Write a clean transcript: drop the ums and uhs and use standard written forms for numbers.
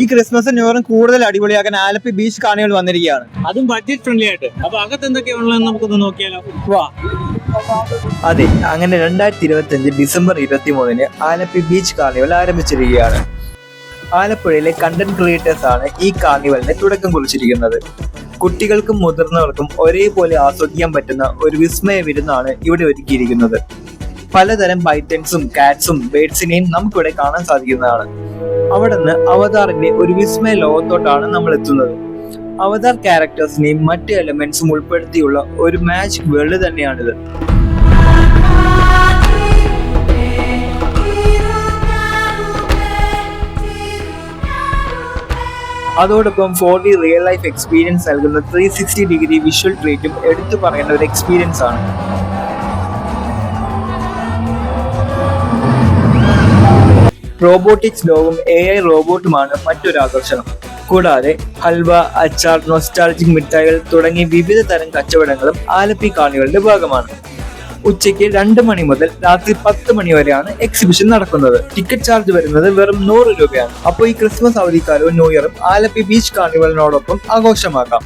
ഈ Christmas new ഇയറും കൂടുതൽ അടിപൊളിയാക്കാൻ Alleppey beach കാണികൾ വന്നിരിക്കുകയാണ്. അതും ബഡ്ജറ്റ് ഫ്രണ്ട്ലി ആയിട്ട്. അപ്പൊ അകത്ത് എന്തൊക്കെയാണുള്ളതെന്ന് നമുക്കൊന്ന് നോക്കിയാലോ. വാ. അതെ, അങ്ങനെ 2025 ഡിസംബർ 23 ആലപ്പി ബീച്ച് കാർണിവൽ ആരംഭിച്ചിരിക്കുകയാണ്. ആലപ്പുഴയിലെ കണ്ടന്റ് ക്രിയേറ്റേഴ്സ് ആണ് ഈ കാർണിവലിന് തുടക്കം കുറിച്ചിരിക്കുന്നത്. കുട്ടികൾക്കും മുതിർന്നവർക്കും ഒരേപോലെ ആസ്വദിക്കാൻ പറ്റുന്ന ഒരു വിസ്മയ വിരുന്നാണ് ഇവിടെ ഒരുക്കിയിരിക്കുന്നത്. പലതരം പൈറ്റൻസും കാറ്റ്സും ബേഡ്സിനെയും നമുക്കിവിടെ കാണാൻ സാധിക്കുന്നതാണ്. അവിടെ നിന്ന് അവതാറിന്റെ ഒരു വിസ്മയ ലോകത്തോട്ടാണ് നമ്മൾ എത്തുന്നത്. അവതാർ ക്യാരക്ടേഴ്സിനെയും മറ്റ് എലമെന്റ്സും ഉൾപ്പെടുത്തിയുള്ള ഒരു മാജിക് വേൾഡ് തന്നെയാണിത്. അതോടൊപ്പം 4D റിയൽ ലൈഫ് എക്സ്പീരിയൻസ് നൽകുന്ന 360 ഡിഗ്രി വിഷ്വൽ ട്രീറ്റും എടുത്തു പറയേണ്ട ഒരു എക്സ്പീരിയൻസ് ആണ്. റോബോട്ടിക്സ് ലോകം AI റോബോട്ടുമാണ് മറ്റൊരു ആകർഷണം. കൂടാതെ ഹൽവ, അച്ചാർ, നൊസ്റ്റാൾജിക് മിഠായികൾ തുടങ്ങി വിവിധ തരം കച്ചവടങ്ങളും ആലപ്പി കാർണിവലിന്റെ ഭാഗമാണ്. ഉച്ചയ്ക്ക് 2 മണി മുതൽ രാത്രി 10 മണി വരെയാണ് എക്സിബിഷൻ നടക്കുന്നത്. ടിക്കറ്റ് ചാർജ് വരുന്നത് വെറും 100 രൂപയാണ്. അപ്പോൾ ഈ ക്രിസ്മസ് അവധിക്കാലവും ന്യൂ ഇയറും ആലപ്പി ബീച്ച് കാർണിവലിനോടൊപ്പം ആഘോഷമാക്കാം.